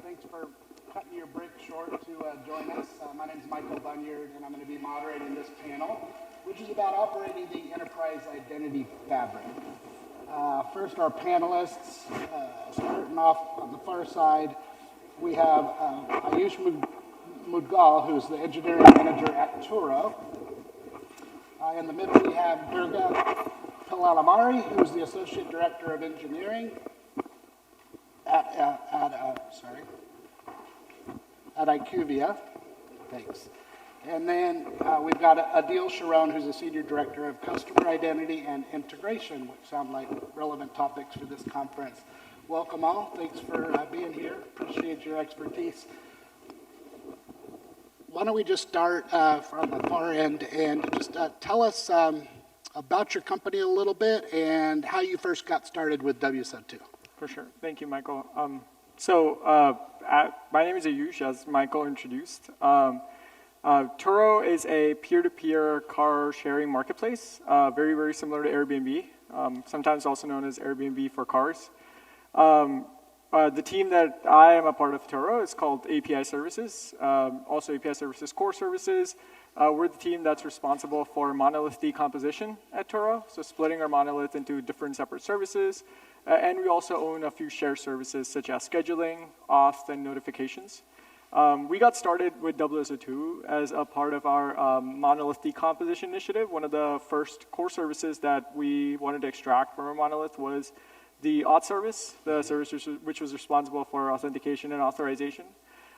Thanks for cutting your break short to join us. My name is Michael Bunyard, and I'm going to be moderating this panel, which is about operating the enterprise identity fabric. First, our panelists, starting off on the far side, we have Ayush Mudgal, who's the engineering manager at Turo. In the middle, we have Durga Pillalamarri, who's the associate director of engineering at IQVIA. Thanks. And then we've got Adeel, Sharon, who's the senior director of customer identity and integration, which sound like relevant topics for this conference. Welcome all. Thanks for being here. Appreciate your expertise. Why don't we just start from the far end and just tell us about your company a little bit and how you first got started with WSO2. For sure. Thank you, Michael. My name is Ayush, as Michael introduced. Turo is a peer-to-peer car sharing marketplace, very, very similar to Airbnb, sometimes also known as Airbnb for cars. The team that I am a part of Turo is called API Services, also API Services Core Services. We're the team that's responsible for monolith decomposition at Turo, so splitting our monolith into different separate services. And we also own a few shared services such as scheduling, auth, and notifications. We got started with WSO2 as a part of our monolith decomposition initiative. One of the first core services that we wanted to extract from our monolith was the auth service, the service which was responsible for authentication and authorization.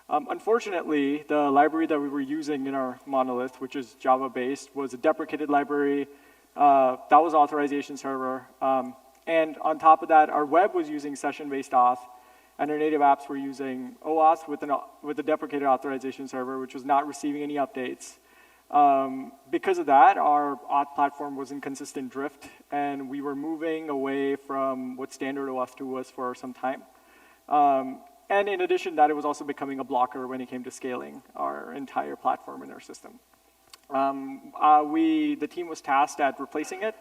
Unfortunately, the library that we were using in our monolith, which is Java-based, was a deprecated library. That was authorization server. And on top of that, our web was using session-based auth, and our native apps were using OAuth with a deprecated authorization server, which was not receiving any updates. Because of that, our auth platform was in consistent drift, and we were moving away from what standard OAuth 2 was for some time. And in addition to that, it was also becoming a blocker when it came to scaling our entire platform in our system. The team was tasked at replacing it.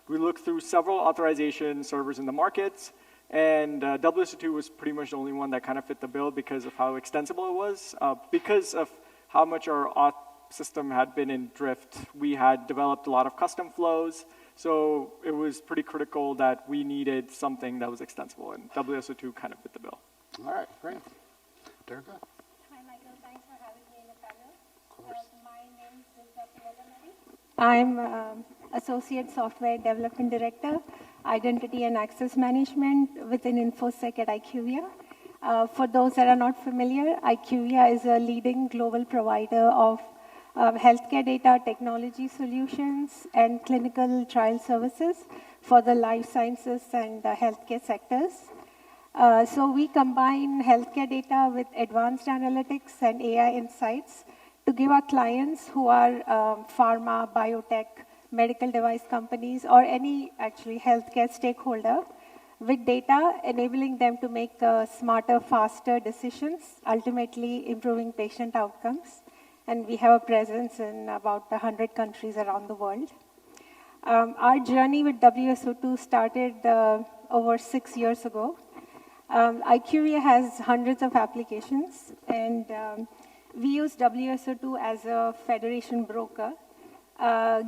We looked through several authorization servers in the markets, and WSO2 was pretty much the only one that kind of fit the bill because of how extensible it was. Because of how much our auth system had been in drift, we had developed a lot of custom flows, so it was pretty critical that we needed something that was extensible, and WSO2 kind of fit the bill. All right, great. Durga? Hi, Michael. Thanks for having me in the panel. My name is Durga Pillalamarri. I'm Associate Software Development Director, Identity and Access Management within InfoSec at IQVIA. For those that are not familiar, IQVIA is a leading global provider of healthcare data technology solutions and clinical trial services for the life sciences and healthcare sectors. So we combine healthcare data with advanced analytics and AI insights to give our clients who are pharma, biotech, medical device companies, or any actually healthcare stakeholder with data, enabling them to make smarter, faster decisions, ultimately improving patient outcomes. And we have a presence in about 100 countries around the world. Our journey with WSO2 started over 6 years ago. IQVIA has hundreds of applications, and we use WSO2 as a federation broker,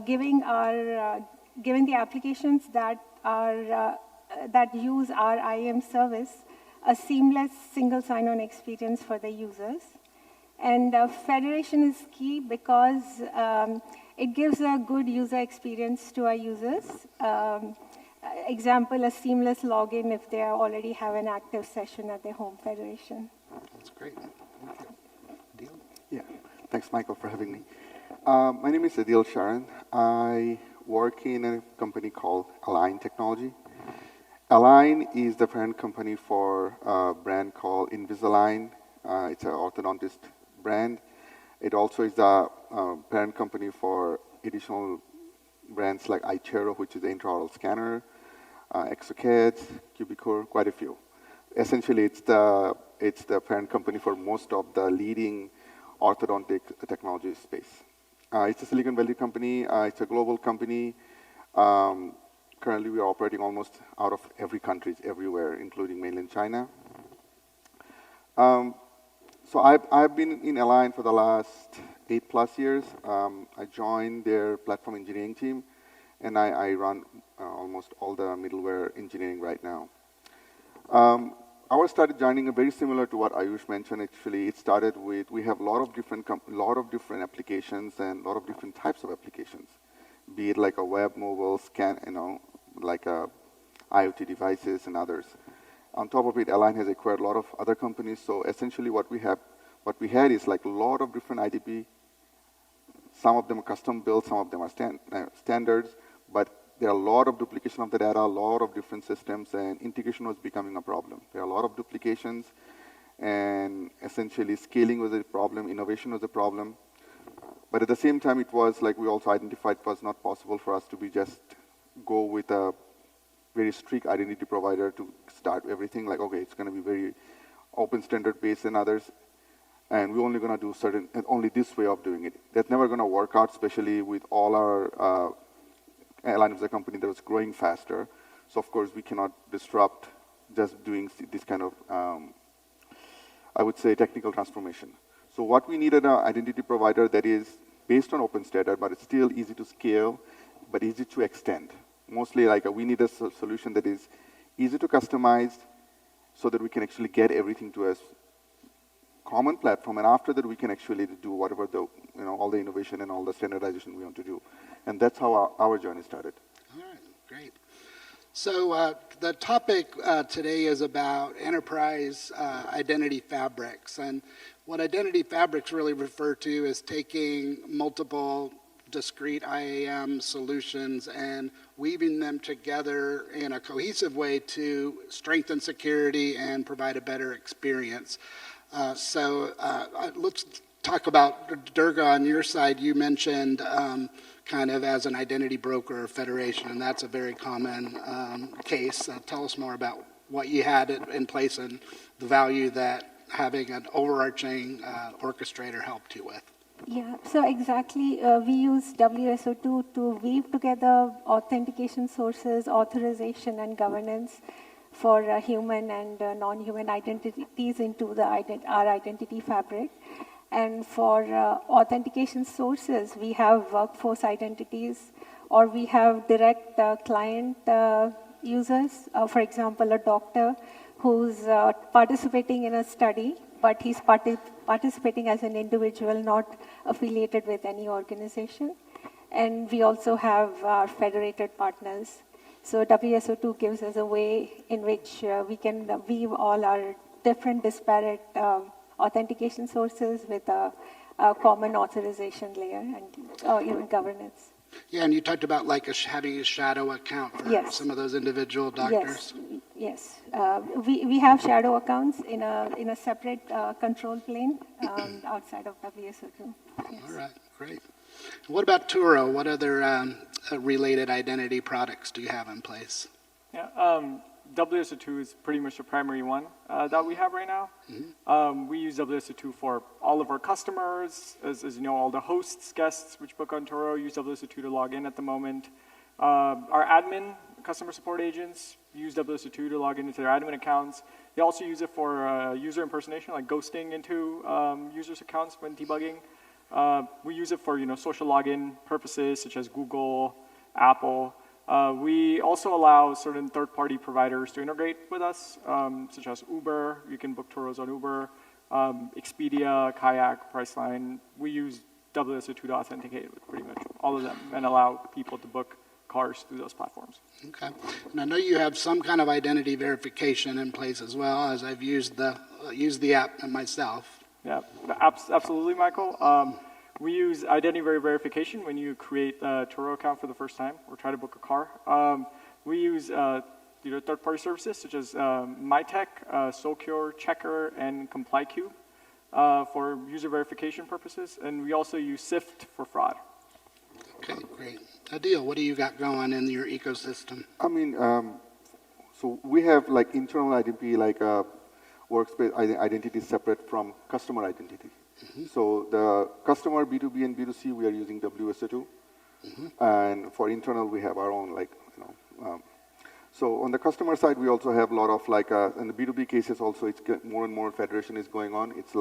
giving the applications that use our IAM service a seamless single sign-on experience for the users. And federation is key because it gives a good user experience to our users. Example, a seamless login if they already have an active session at their home federation. That's great. Thank you. Adeel? Yeah, thanks, Michael, for having me. My name is Adeel Sharon. I work in a company called Align Technology. Align is the parent company for a brand called Invisalign. It's an orthodontist brand. It also is the parent company for additional brands like iChero, which is the intraoral scanner, Exocad, Cubicure, quite a few. Essentially, it's the parent company for most of the leading orthodontic technology space. It's a Silicon Valley company. It's a global company. Currently, we are operating almost out of every country, everywhere, including mainland China. So I've been in Align for the last 8+ years. I joined their platform engineering team, and I run almost all the middleware engineering right now. Our started joining very similar to what Ayush mentioned. Actually, it started with we have a lot of different applications and a lot of different types of applications, be it like a web, mobile, scan, like IoT devices and others. On top of it, Align has acquired a lot of other companies. So essentially, what we had is like a lot of different IDP. Some of them are custom built, some of them are standards, but there are a lot of duplication of the data, a lot of different systems, and integration was becoming a problem. There are a lot of duplications, and essentially scaling was a problem, innovation was a problem. But at the same time, it was like we also identified it was not possible for us to be just go with a very strict identity provider to start everything. Like, okay, it's going to be very open standard based and others, and we're only going to do certain, and only this way of doing it. That's never going to work out, especially with all our Align was a company that was growing faster. So of course we cannot disrupt just doing this kind of, I would say, technical transformation. So what we needed an identity provider that is based on open standard, but it's still easy to scale, but easy to extend. Mostly like we need a solution that is easy to customize so that we can actually get everything to a common platform, and after that we can actually do whatever the, all the innovation and all the standardization we want to do. And that's how our journey started. All right, great. So the topic today is about enterprise identity fabrics. And what identity fabrics really refer to is taking multiple discrete IAM solutions and weaving them together in a cohesive way to strengthen security and provide a better experience. So let's talk about Durga on your side. You mentioned kind of as an identity broker or federation, and that's a very common case. Tell us more about what you had in place and the value that having an overarching orchestrator helped you with. Yeah, so exactly, we use WSO2 to weave together authentication sources, authorization, and governance for human and non-human identities into our identity fabric. And for authentication sources, we have workforce identities, or we have direct client users. For example, a doctor who's participating in a study, but he's participating as an individual, not affiliated with any organization. And we also have our federated partners. So WSO2 gives us a way in which we can weave all our different disparate authentication sources with a common authorization layer and even governance. Yeah, and you talked about like having a shadow account for some of those individual doctors. Yes. We have shadow accounts in a separate control plane outside of WSO2. Yes. All right, great. What about Turo? What other related identity products do you have in place? Yeah, WSO2 is pretty much the primary one that we have right now. Mm-hmm. We use WSO2 for all of our customers. As you know, all the hosts, guests which book on Turo use WSO2 to log in at the moment. Our admin, customer support agents, use WSO2 to log into their admin accounts. They also use it for user impersonation, like ghosting into users' accounts when debugging. We use it for social login purposes such as Google, Apple. We also allow certain third-party providers to integrate with us, such as Uber. You can book Turos on Uber, Expedia, Kayak, Priceline. We use WSO2 to authenticate with pretty much all of them and allow people to book cars through those platforms. Okay. And I know you have some kind of identity verification in place as well, as I've used the app myself. Yeah, absolutely, Michael. We use identity verification when you create a Turo account for the first time or try to book a car. We use third-party services such as MyTech, Socure, Checker, and ComplyQ for user verification purposes, and we also use SIFT for fraud. Okay, great. Adeel, what do you got going in your ecosystem? I mean, so we have like internal identity, like workspace identity separate from customer identity. Mm-hmm. So the customer B2B and B2C, we are using WSO2. Mm-hmm. And for internal, we have our own So on the customer side, we also have a lot of in the B2B cases also, it's more and more federation is going on. It's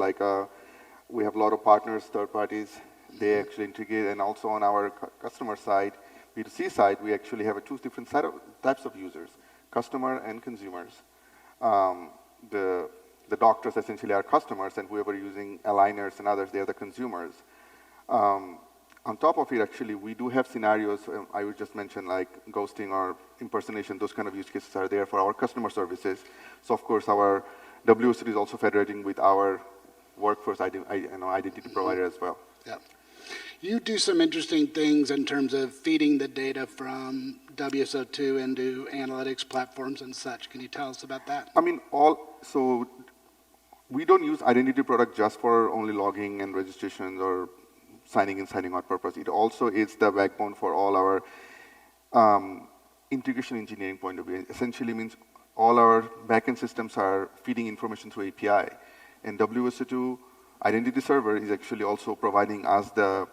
we have a lot of partners, third parties, they actually integrate. And also on our customer side, B2C side, we actually have two different types of users, customer and consumers. The doctors essentially are customers, and whoever using aligners and others, they are the consumers. On top of it, actually, we do have scenarios, I would just mention like ghosting or impersonation, those kind of use cases are there for our customer services. So of course, our WSO2 is also federating with our workforce identity provider as well. Yeah. You do some interesting things in terms of feeding the data from WSO2 into analytics platforms and such. Can you tell us about that? I mean, so we don't use identity product just for only logging and registrations or signing in, signing out purpose. It also is the backbone for all our integration engineering point of view. Essentially means all our backend systems are feeding information through API. And WSO2 Identity Server is actually also providing us the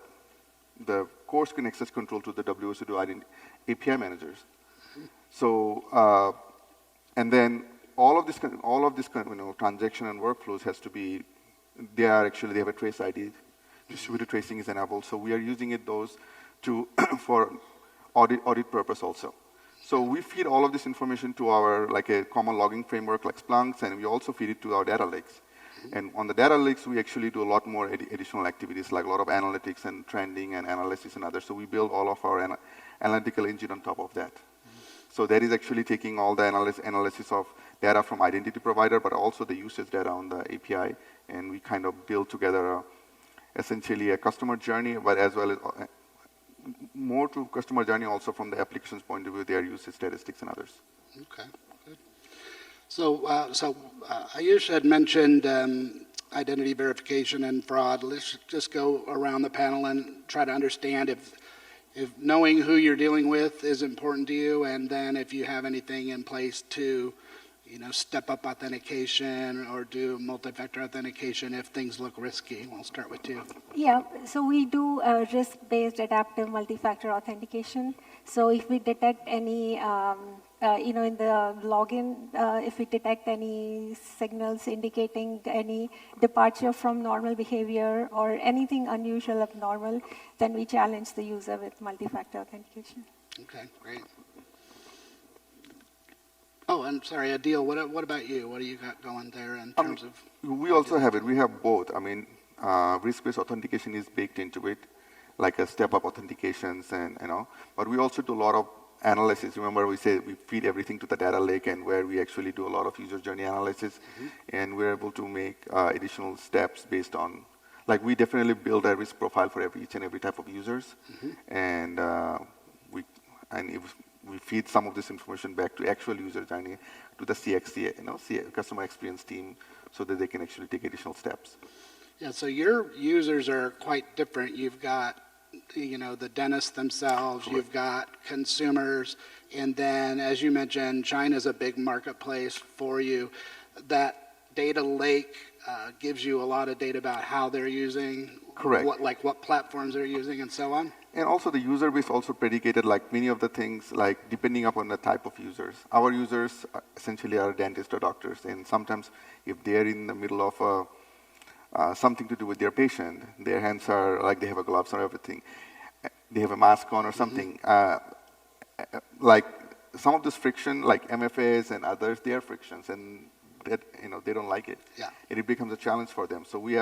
core screen access control to the WSO2 API managers. So, and then all of this transaction and workflows has to be, they have a trace ID. Distributed tracing is enabled, so we are using those for audit purpose also. So we feed all of this information to our a common logging framework like Splunk, and we also feed it to our data lakes. And on the data lakes, we actually do a lot more additional activities, like a lot of analytics and trending and analysis and others. So we build all of our analytical engine on top of that. So that is actually taking all the analysis of data from identity provider, but also the usage data on the API, and we kind of build together essentially a customer journey, but as well as more to customer journey also from the application's point of view, their usage statistics and others. Okay, good. So, Ayush had mentioned identity verification and fraud. Let's just go around the panel and try to understand if knowing who you're dealing with is important to you, and then if you have anything in place to step up authentication or do multi-factor authentication if things look risky. We'll start with you. Yeah, so we do risk-based adaptive multi-factor authentication. So if we detect any, in the login, if we detect any signals indicating any departure from normal behavior or anything unusual abnormal, then we challenge the user with multi-factor authentication. Okay, great. Oh, I'm sorry, Adeel, what about you? What do you got going there in terms of? We also have it. We have both. I mean, risk-based authentication is baked into it, like a step-up authentications, and But we also do a lot of analysis. Remember, we said we feed everything to the data lake, and where we actually do a lot of user journey analysis, and we're able to make additional steps based on. Like we definitely build a risk profile for each and every type of users, and if we feed some of this information back to actual user journey, to the CXC, customer experience team, so that they can actually take additional steps. Yeah, so your users are quite different. You've got, the dentists themselves, correct. You've got consumers, and then, as you mentioned, China's a big marketplace for you. That data lake gives you a lot of data about how they're using, correct. What platforms they're using, and so on. And also the user base also predicated like many of the things, like depending upon the type of users. Our users essentially are dentists or doctors, and sometimes if they're in the middle of something to do with their patient, their hands are like they have a gloves or everything, they have a mask on or something. Like some of this friction, like MFAs and others, they are frictions, and that they don't like it. Yeah. And it becomes a challenge for them. So we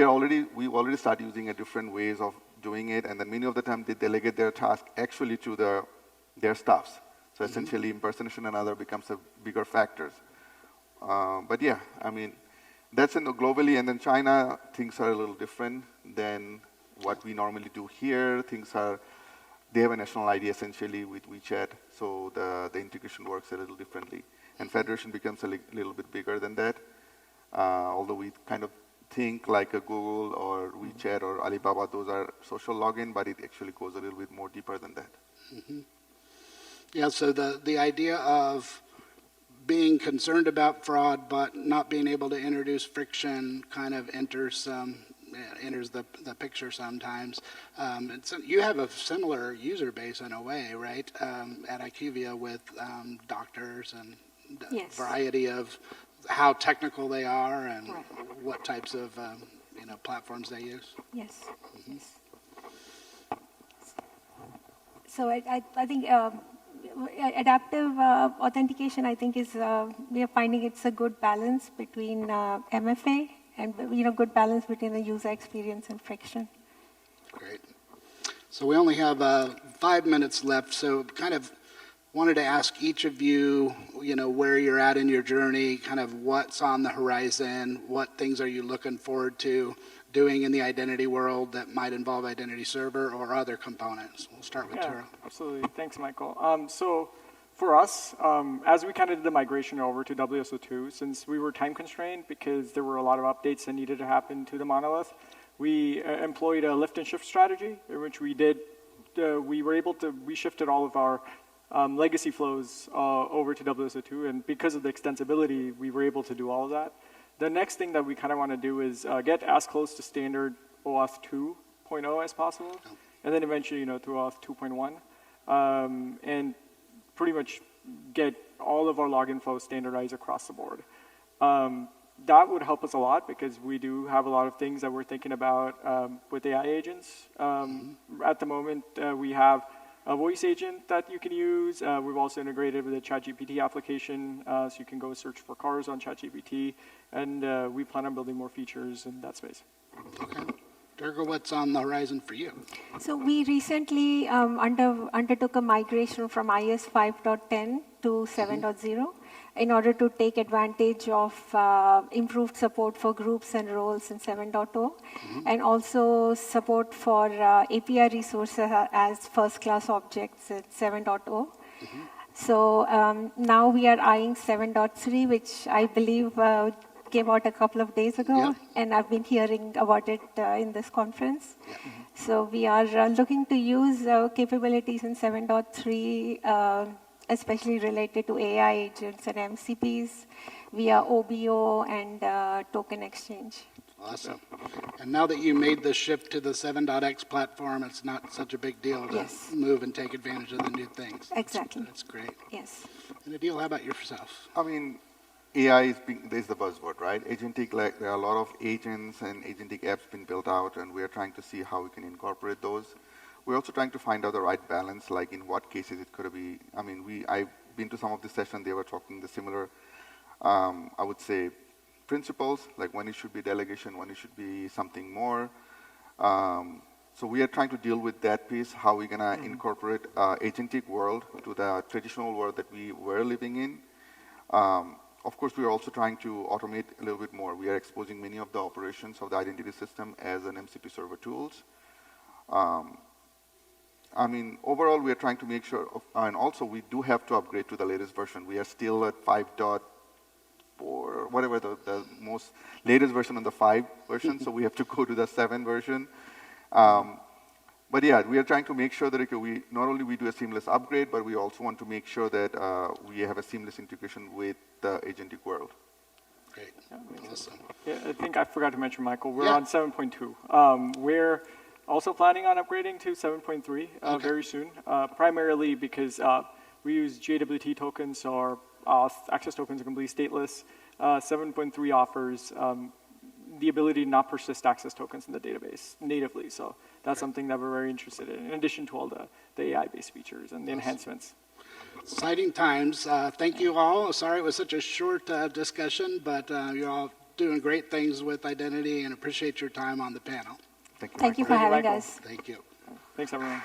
already start using a different ways of doing it, and then many of the time they delegate their task actually to their staffs. So essentially impersonation and other becomes a bigger factors. But yeah, I mean, that's globally, and then China, things are a little different than what we normally do here. They have a national ID essentially with WeChat, so the integration works a little differently. And Federation becomes a little bit bigger than that, although we kind of think like a Google or WeChat or Alibaba, those are social login, but it actually goes a little bit more deeper than that. Yeah, so the idea of being concerned about fraud but not being able to introduce friction kind of enters some enters the picture sometimes. And so you have a similar user base in a way, right? At IQVIA with doctors and Yes. variety of how technical they are and Right. what types of platforms they use. Yes. Yes. So I think adaptive authentication, I think, is we are finding it's a good balance between MFA and good balance between the user experience and friction. Great. So we only have 5 minutes left. So kind of wanted to ask each of you, where you're at in your journey, kind of what's on the horizon, what things are you looking forward to doing in the identity world that might involve identity server or other components. We'll start with Turo. Absolutely. Thanks, Michael. So for us, as we kind of did the migration over to WSO2, since we were time constrained because there were a lot of updates that needed to happen to the monolith, we employed a lift and shift strategy in which we shifted all of our legacy flows over to WSO2, and because of the extensibility, we were able to do all of that. The next thing that we kind of want to do is get as close to standard OAuth 2.0 as possible, and then eventually, through OAuth 2.1, and pretty much get all of our login flows standardized across the board. That would help us a lot because we do have a lot of things that we're thinking about with AI agents. At the moment, we have a voice agent that you can use. We've also integrated with a ChatGPT application, so you can go search for cars on ChatGPT, and we plan on building more features in that space. Okay. Durga, what's on the horizon for you? So we recently undertook a migration from iOS 5.10 to 7.0 in order to take advantage of improved support for groups and roles in 7.0, and also support for API resources as first-class objects in 7.0. So now we are eyeing 7.3, which I believe came out a couple of days ago, and I've been hearing about it in this conference. So we are looking to use capabilities in 7.3, especially related to AI agents and MCPs via OBO and token exchange. Awesome. And now that you made the shift to the 7.x platform, it's not such a big deal to move and take advantage of the new things. Exactly. That's great. Yes. And Adeel, how about yourself? I mean, AI is the buzzword, right? Agentic, there are a lot of agents and agentic apps being built out, and we are trying to see how we can incorporate those. We're also trying to find out the right balance, like in what cases it could be. I mean, I've been to some of the sessions, they were talking the similar, I would say, principles, like when it should be delegation, when it should be something more. So we are trying to deal with that piece, how we're going to incorporate agentic world to the traditional world that we were living in. Of course, we are also trying to automate a little bit more. We are exposing many of the operations of the identity system as an MCP server tools. I mean, overall, we are trying to make sure, and also we do have to upgrade to the latest version. We are still at 5.4, whatever the most latest version on the 5 version, so we have to go to the 7 version. But yeah, we are trying to make sure that we not only we do a seamless upgrade, but we also want to make sure that we have a seamless integration with the agentic world. Great. Awesome. Yeah, I think I forgot to mention, Michael, we're on 7.2. We're also planning on upgrading to 7.3 very soon, primarily because we use JWT tokens, or access tokens are completely stateless. 7.3 offers the ability to not persist access tokens in the database natively. So that's something that we're very interested in addition to all the AI-based features and the enhancements. Exciting times. Thank you all. Sorry it was such a short discussion, but you're all doing great things with identity, and appreciate your time on the panel. Thank you. Thank you for having Michael. us. Thank you. Thanks, everyone.